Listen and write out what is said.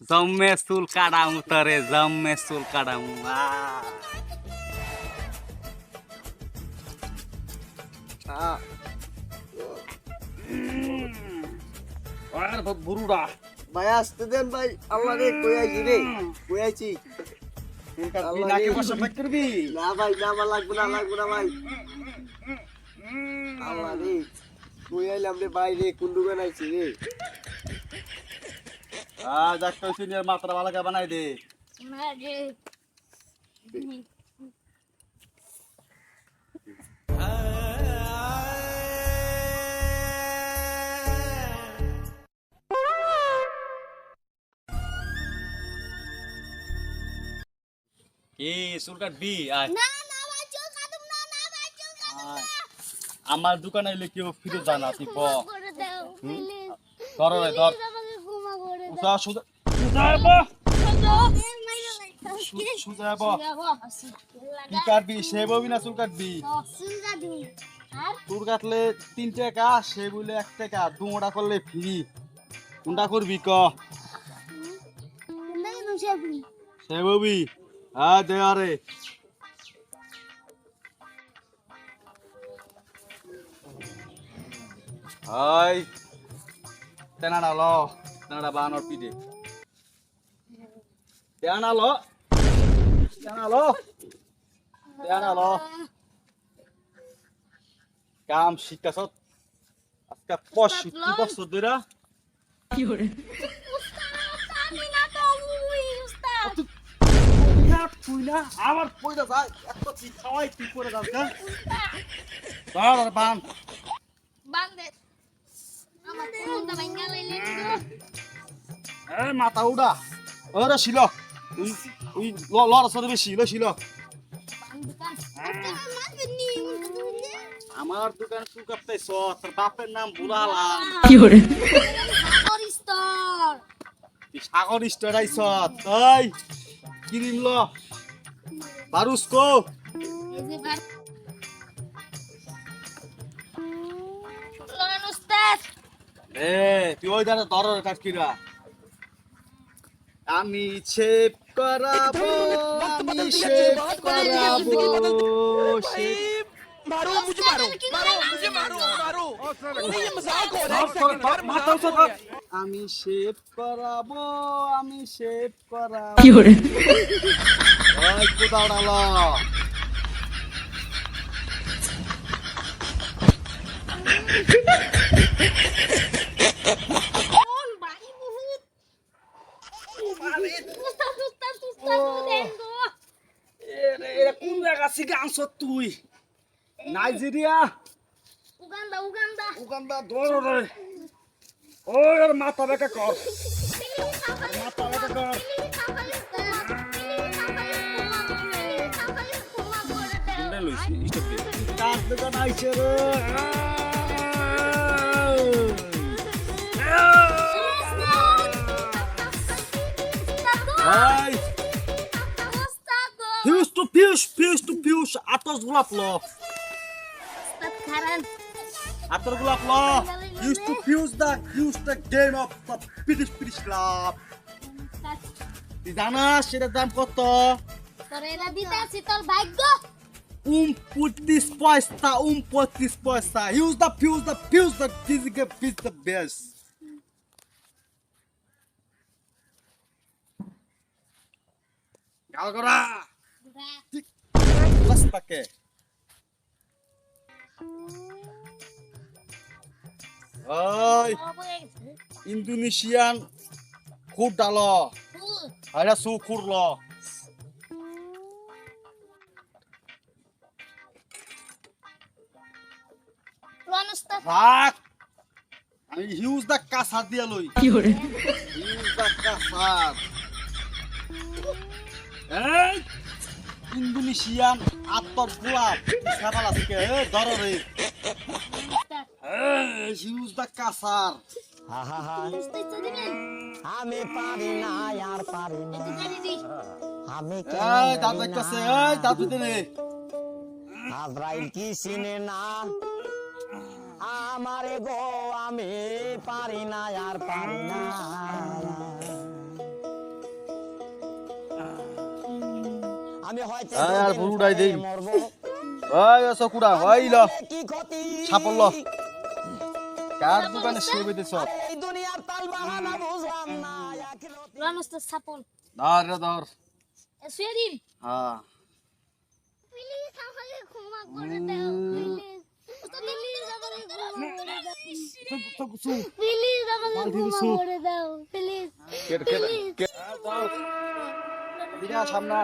জম্মে চুল কাটামু তরে জম্মে চুল কাটামু বুড়ুরা ভাই আসতে দেন ভাই আল্লাহ রে কই আইছি রে কই আইছি নাকে বসে ফাইট করবি না ভাই না আমার লাগবে না ভাই আল্লাহ রে কই আইলাম রে ভাই রে কোন দোকান আইছি রে যাক কইছি নিয়ে মাত্রা ভালো করে বানাই দে কি চুল কাটবি আয় না না ভাই চুল কাটুম না না ভাই চুল কাটুম না আমার দোকানে এলে কেউ ফিরে যায় না তুই ক্ষমা করে দাও প্লিজ ধর রে ধর আমাকে ক্ষমা করে দাও সুজা সুজা সুজা সুজা কি কাটবি সে ববি না চুল কাটবি চুল কাটলে 3 টাকা সে বলে 1 টাকা দুটা করলে ফ্রি কোনটা করবি ক সে ববি দে আরে হাই তেনাডা লো তেনাডা বানর পিডে তেনালো তেনালো তেনালো কাম শিখতাছ আজকে 65 বছর ধরে কি করে তুইলা আবার পয়দা যায় এত কি খাওয়াই কি করে যাস না ধর বান বান্দে আমার ফোনটা ভাঙা লাইলে এ মাথা উড়া ওরে ছিল ওই লড়া সরে বেশি লো ছিল আমার দোকান চুল কাটতেছ তোর বাপের নাম বুড়ালাম কি করে সাগর স্টোর আইছ তাই কিরিম ল বারুস কো তুই ওই দাঁড়া ধর কাটকিরা আমি শেপ করাবো আমি শেপ করাবো শেপ मारो मुझे मारो मारो ये मजाक हो रहा है আমি শেপ করাবো আমি শেপ করাবো কি করে ওই কোদাড়ালা কোন জায়গা থেকে আনছ তুই নাইজেরিয়া উগান্ডা ধর রে ওর মাথা বেকা কর মাথা বেকা কর কোনটা লইছি স্টপ দে কাজ দোকান আইছে রে high Fuse to fuse, atas gulap lo. Atas gulap lo. Fuse the game of the British club. Di sana sila dam koto. Torela dita si tol ভাগ্য Put this poista. Use the physical fuse the best. Galgora. Las pakai. Oi, Indonesian kuda lo. Ada syukur lo. Rak. আমি use the kasar dia loi. Use the kasar. Hey. Indonesian ator gulap সাবাল আজকে ধরো রে use the kasar আমি পারি না আর পারি না আমি দাদু কাছে দাদু দেনে আজরাইল কি চিনে না আমারে গো আমি পারি না আর পারি না আর পুরুটাই দেই ওই চকুড়া ওই ল ছাপল ল কার দোকানে সেবেতেছ রানস্ত সাপল ধর রে ধর সুয়াদিন হ্যাঁ প্লিজ আমাকে ক্ষমা করে দাও প্লিজ প্লিজ আমাকে ক্ষমা করে দাও প্লিজ বিনা সামনে